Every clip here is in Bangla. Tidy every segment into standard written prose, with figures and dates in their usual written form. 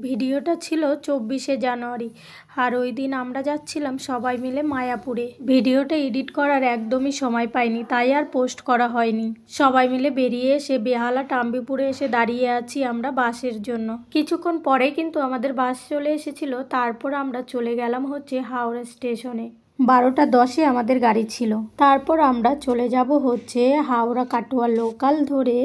ভিডিওটা ছিল 24শে জানুয়ারি, আর ওই দিন আমরা যাচ্ছিলাম সবাই মিলে মায়াপুরে। ভিডিওটা এডিট করার একদমই সময় পাইনি, তাই আর পোস্ট করা হয়নি। সবাই মিলে বেরিয়ে এসে বেহালা টাম্বিপুরে এসে দাঁড়িয়ে আছি আমরা বাসের জন্য। কিছুক্ষণ পরে কিন্তু আমাদের বাস চলে এসেছিল। তারপর আমরা চলে গেলাম হচ্ছে হাওড়া স্টেশনে। 12টা 10-এ আমাদের গাড়ি ছিল। তারপর আমরা চলে যাব হচ্ছে হাওড়া কাটোয়া লোকাল ধরে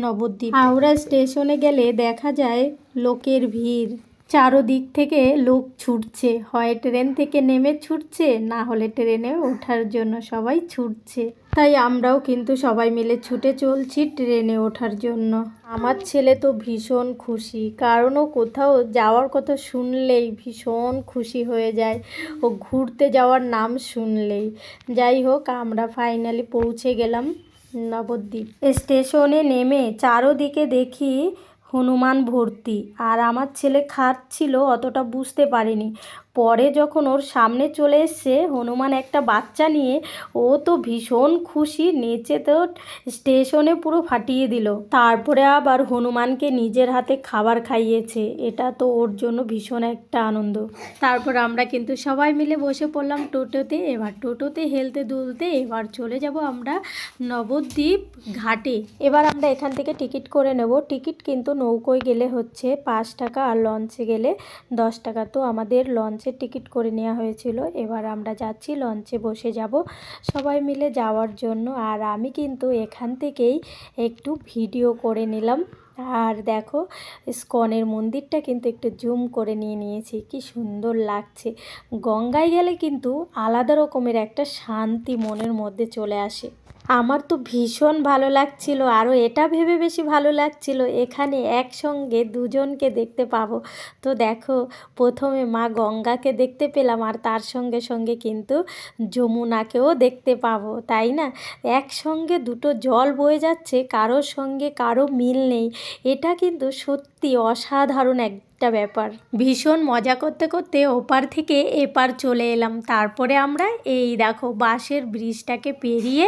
নবদ্বীপ। হাওড়া স্টেশনে গেলে দেখা যায় লোকের ভিড়, চারোদিক থেকে লোক ছুটছে, হয় ট্রেন থেকে নেমে ছুটছে, না হলে ট্রেনে ওঠার জন্য সবাই ছুটছে। তাই আমরাও কিন্তু সবাই মিলে ছুটে চলছি ট্রেনে ওঠার জন্য। আমার ছেলে তো ভীষণ খুশি, কারণ ও কোথাও যাওয়ার কথা শুনলেই ভীষণ খুশি হয়ে যায়, ও ঘুরতে যাওয়ার নাম শুনলেই। যাই হোক, আমরা ফাইনালি পৌঁছে গেলাম নবদ্বীপ। স্টেশনে নেমে চারোদিকে দেখি হনুমান ভর্তি, আর আমার ছেলে খাচ্ছিল, অতটা বুঝতে পারিনি। পরে যখন ওর সামনে চলে এসছে হনুমান একটা বাচ্চা নিয়ে, ও তো ভীষণ খুশি, নেচে তো স্টেশনে পুরো ফাটিয়ে দিল। তারপরে আবার হনুমানকে নিজের হাতে খাবার খাইয়েছে, এটা তো ওর জন্য ভীষণ একটা আনন্দ। তারপর আমরা কিন্তু সবাই মিলে বসে পড়লাম টোটোতে। এবার টোটোতে হেলতে দুলতে এবার চলে যাব আমরা নবদ্বীপ ঘাটে। এবার আমরা এখান থেকে টিকিট করে নেব। টিকিট কিন্তু নৌকোয় গেলে হচ্ছে 5 টাকা, আর লঞ্চে গেলে 10 টাকা। তো আমাদের লঞ্চের টিকিট করে নেওয়া হয়েছিল। এবার আমরা যাচ্ছি, লঞ্চে বসে যাব সবাই মিলে যাওয়ার জন্য। আর আমি কিন্তু এখান থেকেই একটু ভিডিও করে নিলাম। আর দেখো, ইস্কনের মন্দিরটা কিন্তু একটু জুম করে নিয়ে নিয়েছি, কি সুন্দর লাগছে। গঙ্গায় গেলে কিন্তু আলাদা রকমের একটা শান্তি মনের মধ্যে চলে আসে। আমার তো ভীষণ ভালো লাগছিল, আরও এটা ভেবে বেশি ভালো লাগছিল এখানে একসঙ্গে দুজনকে দেখতে পাবো। তো দেখো, প্রথমে মা গঙ্গাকে দেখতে পেলাম, আর তার সঙ্গে সঙ্গে কিন্তু যমুনাকেও দেখতে পাবো, তাই না? একসঙ্গে দুটো জল বয়ে যাচ্ছে, কারোর সঙ্গে কারো মিল নেই। এটা কিন্তু সত্যি অসাধারণ একটা ব্যাপার। ভীষণ মজা করতে করতে ওপার থেকে এপার চলে এলাম। তারপরে আমরা এই দেখো বাঁশের ব্রিজটাকে পেরিয়ে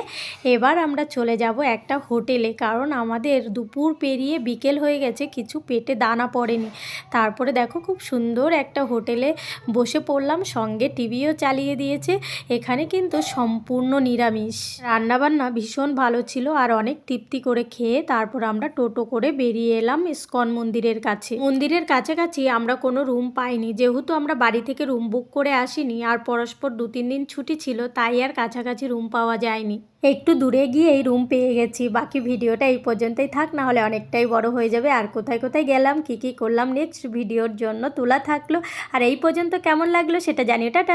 এবার আমরা চলে যাব একটা হোটেলে, কারণ আমাদের দুপুর পেরিয়ে বিকেল হয়ে গেছে, কিছু পেটে দানা পড়েনি। তারপরে দেখো, খুব সুন্দর একটা হোটেলে বসে পড়লাম, সঙ্গে টিভিও চালিয়ে দিয়েছে। এখানে কিন্তু সম্পূর্ণ নিরামিষ, রান্নাবান্না ভীষণ ভালো ছিল, আর অনেক তৃপ্তি করে খেয়ে তারপর আমরা টোটো করে বেরিয়ে এলাম ইস্কন মন্দিরের কাছে। মন্দিরের কাছাকাছি আমরা কোনো রুম পাইনি, যেহেতু আমরা বাড়ি থেকে রুম বুক করে আসিনি, আর পরস্পর 2-3 দিন ছুটি ছিল, তাই আর কাছাকাছি রুম পাওয়া যায়নি। একটু দূরে গিয়েই রুম পেয়ে গেছি। বাকি ভিডিওটা এই পর্যন্তই থাক, না হলে অনেকটাই বড় হয়ে যাবে। আর কোথায় কোথায় গেলাম, কী কী করলাম নেক্সট ভিডিওর জন্য তোলা থাকলো। আর এই পর্যন্ত কেমন লাগলো সেটা জানিও। টাটা।